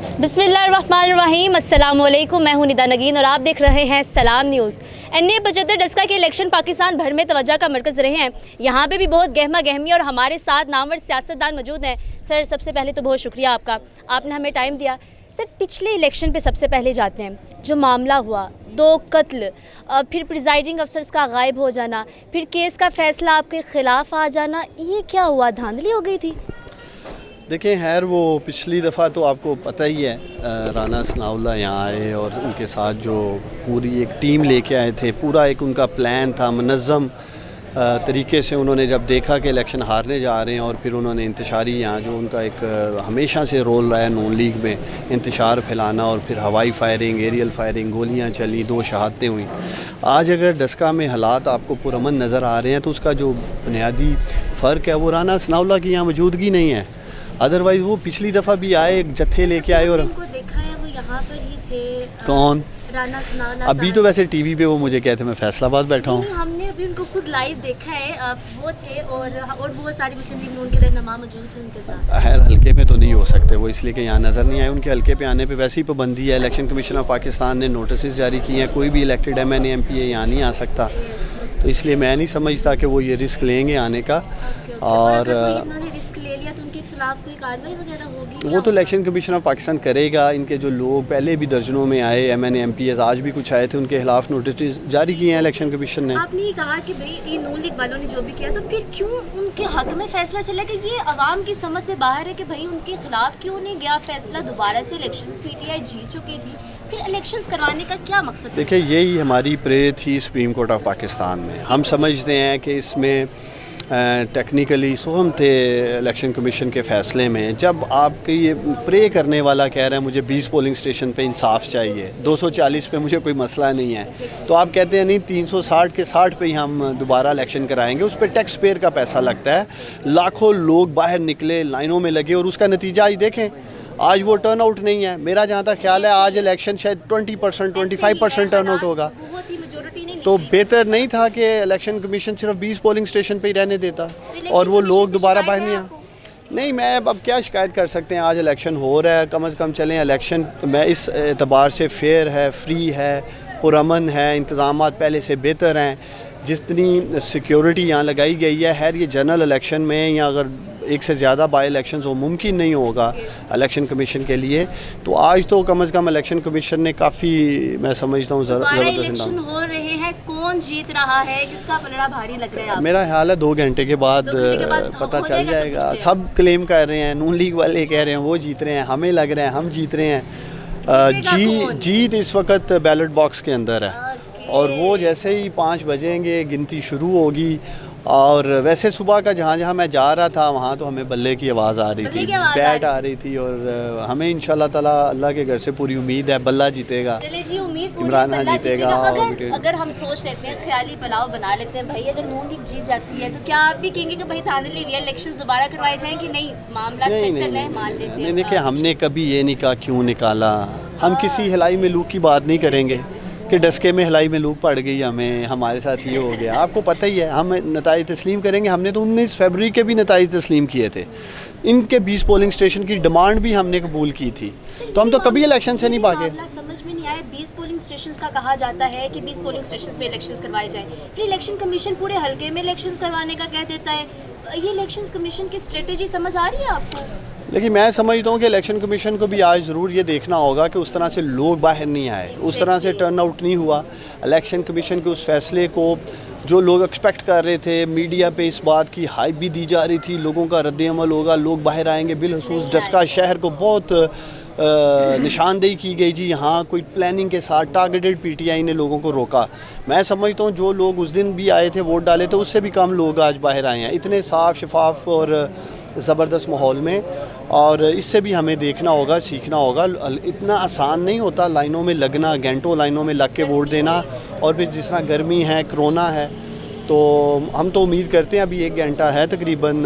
बिस्मिल्लाहिर्रहमानिर्रहीम, अस्सलाम वालेकुम। मैं हूं निदा नगीन और आप देख रहे हैं सलाम न्यूज़। एनए 75 डस्का के इलेक्शन पाकिस्तान भर में तवज्जो का मरकज़ रहे हैं। यहाँ पे भी बहुत गहमा गहमी और हमारे साथ नामवर सियासतदान मौजूद हैं। सर, सबसे पहले तो बहुत शुक्रिया आपका, आपने हमें टाइम दिया। सर, पिछले इलेक्शन पे सबसे पहले जाते हैं, जो मामला हुआ 2 कत्ल, फिर प्रिजाइडिंग अफसर्स का गायब हो जाना, फिर केस का फैसला आपके ख़िलाफ़ आ जाना, ये क्या हुआ? धांधली हो गई थी? देखें, खैर वो पिछली दफ़ा तो आपको पता ही है, राना सनाउल्लाह यहाँ आए और उनके साथ जो पूरी एक टीम लेके आए थे, पूरा एक उनका प्लान था, मुनज़्ज़म तरीके से उन्होंने जब देखा कि इलेक्शन हारने जा रहे हैं और फिर उन्होंने इंतशारी यहाँ जो उनका एक हमेशा से रोल रहा है नून लीग में, इंतशार फैलाना और फिर हवाई फायरिंग, एरियल फायरिंग, गोलियाँ चली, 2 शहादतें हुई। आज अगर डस्का में हालात आपको पुरअमन नज़र आ रहे हैं तो उसका जो बुनियादी फ़र्क है वो राना सनाउल्लाह की यहाँ मौजूदगी नहीं है। अदरवाइज़ वो पिछली दफ़ा भी आए, एक जत्थे लेके आए और इनको देखा है वो यहाँ पर ही थे। कौन? राना सनाउल्लाह। अभी तो वैसे टीवी पे वो मुझे कहते मैं फैसलाबाद बैठा हूँ। हमने अभी उनको खुद लाइव देखा है, वो थे और बहुत सारी मुस्लिम लीग नून के रहनुमा मौजूद थे उनके साथ। खैर हल्के में तो नहीं हो सकते वो, इसलिए कि यहाँ नज़र नहीं आए। उनके हल्के पे आने पे वैसे ही पाबंदी है। इलेक्शन कमीशन ऑफ पाकिस्तान ने नोटिस जारी किए हैं, कोई भी इलेक्टेड MNA MPA यहाँ नहीं आ सकता। तो इसलिए मैं नहीं समझता कि वो ये रिस्क लेंगे आने का। और रिस्क ले लिया तो उनके खिलाफ कोई कार्रवाई वगैरह होगी? वो तो इलेक्शन कमीशन ऑफ पाकिस्तान करेगा। इनके जो लोग पहले भी दर्जनों में आए MNA MPAs, आज भी कुछ आए थे, उनके खिलाफ नोटिस जारी किए हैं इलेक्शन कमीशन ने। आपने ये कहा कि भाई ये नून लीग वालों ने जो भी किया, तो फिर क्यों उनके हक में फैसला चला कि ये अवाम की समझ से बाहर है कि भाई उनके खिलाफ क्यों नहीं गया फैसला? दोबारा से इलेक्शंस PTI जीत चुकी थी, फिर इलेक्शंस करवाने का क्या मकसद? देखिए, यही हमारी प्रे थी सुप्रीम कोर्ट ऑफ पाकिस्तान में। हम समझते हैं कि इसमें टेक्निकली सोहम थे इलेक्शन कमीशन के फ़ैसले में। जब आपके ये प्रे करने वाला कह रहा है मुझे 20 पोलिंग स्टेशन पे इंसाफ चाहिए, 240 पे मुझे कोई मसला नहीं है, तो आप कहते हैं नहीं 360 के 60 पे ही हम दोबारा इलेक्शन कराएंगे। उस पर टैक्स पेयर का पैसा लगता है। लाखों लोग बाहर निकले, लाइनों में लगे और उसका नतीजा आज देखें। आज वो टर्न आउट नहीं है। मेरा जहाँ तक ख्याल है आज इलेक्शन शायद 20% 25% टर्न आउट होगा। तो बेहतर नहीं था कि इलेक्शन कमीशन सिर्फ 20 पोलिंग स्टेशन पे ही रहने देता और वो लोग दोबारा बाहर नहीं आ। नहीं, मैं अब क्या शिकायत कर सकते हैं? आज इलेक्शन हो रहा है, कम से कम चलें इलेक्शन मैं इस एतबार से फेयर है, फ्री है, पुरअमन है, इंतज़ाम पहले से बेहतर हैं। जितनी सिक्योरिटी यहाँ लगाई गई है, खैर ये जनरल इलेक्शन में या अगर एक से ज़्यादा बाई इलेक्शन हो मुमकिन नहीं होगा इलेक्शन कमीशन के लिए। तो आज तो कम से कम इलेक्शन कमीशन ने काफ़ी, मैं समझता हूँ इलेक्शन हो रहे हैं, कौन जीत रहा है, किसका पलड़ा भारी लग रहा है? मेरा ख्याल है 2 घंटे के बाद पता चल जाएगा। सब क्लेम कर रहे हैं, नून लीग वाले कह रहे हैं वो जीत रहे हैं, हमें लग रहा है हम जीत रहे हैं। जीत इस वक्त बैलेट बॉक्स के अंदर है और वो जैसे ही 5 बजेंगे गिनती शुरू होगी। और वैसे सुबह का जहाँ मैं जा रहा था वहाँ तो हमें बल्ले की आवाज़ आ रही थी, बैट आ रही थी और हमें इंशाल्लाह ताला अल्लाह के घर से पूरी उम्मीद है बल्ला जीतेगा। चले जी, उम्मीद इमरान खान जीतेगा। अगर हम सोच लेते हैं, ख्याली पुलाव बना लेते हैं, भाई अगर नून लीग जीत जाती है तो क्या आप भी कहेंगे कि भाई धांधली हुई है, इलेक्शंस दोबारा करवाए जाएं कि नहीं? मामला सेटल है, मान लेते हैं। देखिए, हमने कभी ये नहीं कहा क्यों निकाला। हम किसी हिलाई में लूक की बात नहीं करेंगे कि डस्के में हिलाई में लूक पड़ गई, हमें हमारे साथ ये हो गया। आपको पता ही है, हम नताइज तस्लीम करेंगे। हमने तो 19 फरवरी के भी नताइज तस्लीम किए थे। इनके 20 पोलिंग स्टेशन की डिमांड भी हमने कबूल की थी, तो हम तो कभी इलेक्शन से नहीं भागे। समझ में नहीं आया, 20 पोलिंग स्टेशंस का कहा जाता है कि 20 पोलिंग स्टेशंस पे इलेक्शंस करवाए जाएं, फिर इलेक्शन कमीशन पूरे हल्के में इलेक्शंस करवाने का कह देता है। ये इलेक्शन कमीशन की स्ट्रेटेजी समझ आ रही है आपको? लेकिन मैं समझता हूँ कि इलेक्शन कमीशन को भी आज ज़रूर ये देखना होगा कि उस तरह से लोग बाहर नहीं आए, उस तरह से टर्न आउट नहीं हुआ। इलेक्शन कमीशन के उस फैसले को जो लोग एक्सपेक्ट कर रहे थे, मीडिया पे इस बात की हाइप भी दी जा रही थी, लोगों का रद्द-ए-अमल होगा, लोग बाहर आएंगे। बिलखसूस डस्का शहर को बहुत निशानदेही की गई जी, यहाँ कोई प्लानिंग के साथ टारगेटेड PTI ने लोगों को रोका। मैं समझता हूँ जो लोग उस दिन भी आए थे वोट डाले थे, उससे भी कम लोग आज बाहर आए हैं इतने साफ शफाफ और ज़बरदस्त माहौल में। और इससे भी हमें देखना होगा, सीखना होगा। इतना आसान नहीं होता लाइनों में लगना, घंटों लाइनों में लग के वोट देना। और फिर जिस तरह गर्मी है, कोरोना है, तो हम तो उम्मीद करते हैं अभी 1 घंटा है तकरीबन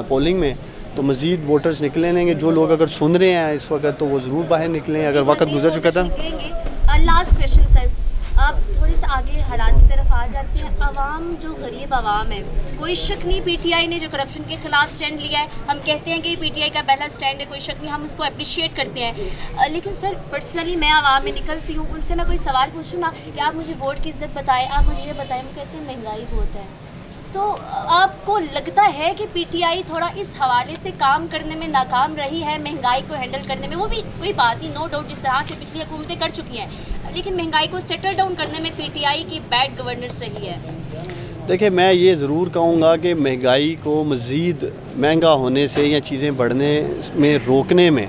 पोलिंग में, तो मज़ीद वोटर्स निकलेंगे। जो लोग अगर सुन रहे हैं इस वक्त तो वो ज़रूर बाहर निकलें, अगर वक्त गुजर चुका था। लास्ट क्वेश्चन सर, आप थोड़े से आगे हालात की तरफ आ जाते हैं। आवाम जो गरीब आवाम है, कोई शक नहीं पीटीआई ने जो करप्शन के खिलाफ स्टैंड लिया है, हम कहते हैं कि पीटीआई का पहला स्टैंड है, कोई शक नहीं, हम उसको अप्रिशिएट करते हैं। लेकिन सर पर्सनली मैं आवाम में निकलती हूँ, उनसे मैं कोई सवाल पूछूँ ना कि आप मुझे वोट की इज्जत बताएं, आप मुझे ये बताएं, वो कहते हैं महंगाई बहुत है। तो आपको लगता है कि पीटीआई थोड़ा इस हवाले से काम करने में नाकाम रही है, महंगाई को हैंडल करने में? वो भी कोई बात ही, नो डाउट, जिस तरह से पिछली हुकूमतें कर चुकी हैं, लेकिन महंगाई को सेटल डाउन करने में पीटीआई की बैड गवर्नेंस रही है। देखिए, मैं ये ज़रूर कहूँगा कि महंगाई को मज़ीद महंगा होने से या चीज़ें बढ़ने में रोकने में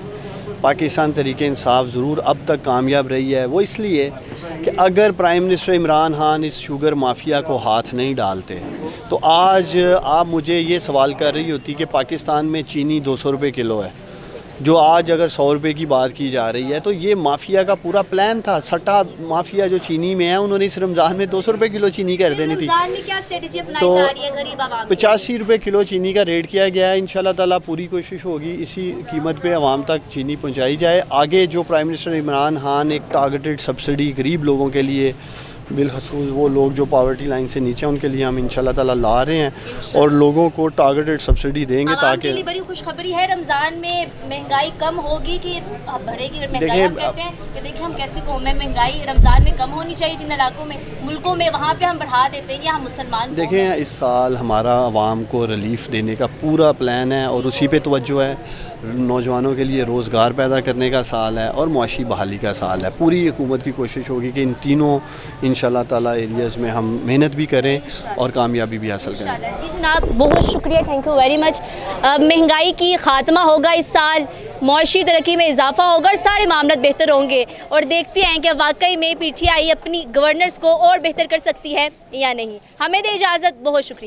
पाकिस्तान तहरीक इंसाफ ज़रूर अब तक कामयाब रही है। वो इसलिए कि अगर प्राइम मिनिस्टर इमरान खान इस शुगर माफिया को हाथ नहीं डालते तो आज आप मुझे ये सवाल कर रही होती कि पाकिस्तान में चीनी 200 रुपये किलो है, जो आज अगर 100 रुपये की बात की जा रही है। तो ये माफिया का पूरा प्लान था। सट्टा माफिया जो चीनी में है, उन्होंने इस रमज़ान में 200 रुपये किलो चीनी कर देनी थी। रमज़ान में क्या स्ट्रेटजी अपनाई जा रही है गरीब आवाम? 85 रुपये किलो चीनी का रेट किया गया है। इंशाल्लाह ताला पूरी कोशिश होगी इसी कीमत पे आवाम तक चीनी पहुंचाई जाए। आगे जो प्राइम मिनिस्टर इमरान खान एक टारगेटेड सब्सिडी गरीब लोगों के लिए, बिलखसूस वो लोग जो पॉवर्टी लाइन से नीचे, उनके लिए हम इंशाल्लाह ताला ला रहे हैं और लोगों को टारगेटेड सब्सिडी देंगे ताकि के लिए बड़ी खुशखबरी है। रमज़ान में महंगाई कम होगी कि बढ़ेगी महंगाई? हम कहते हैं कि देखिए हम कैसे कौम में महंगाई रमज़ान में कम होनी चाहिए, जिन इलाकों में मुल्कों में वहाँ पे हम बढ़ा देते हैं, हम मुसलमान। देखें, इस साल हमारा आवाम को रिलीफ देने का पूरा प्लान है और उसी पे तवज्जो है। नौजवानों के लिए रोज़गार पैदा करने का साल है और मुआशी बहाली का साल है। पूरी हुकूमत की कोशिश होगी कि इन तीनों इंशाल्लाह ताला एरियाज़ में हम मेहनत भी करें और कामयाबी भी हासिल करें। जी जनाब, बहुत शुक्रिया, थैंक यू वेरी मच। महंगाई की खात्मा होगा इस साल, मुआशी तरक्की में इजाफा होगा और सारे मामले बेहतर होंगे और देखते हैं कि वाकई में पीटीआई अपनी गवर्नेंस को और बेहतर कर सकती है या नहीं। हमें दे इजाज़त, बहुत शुक्रिया।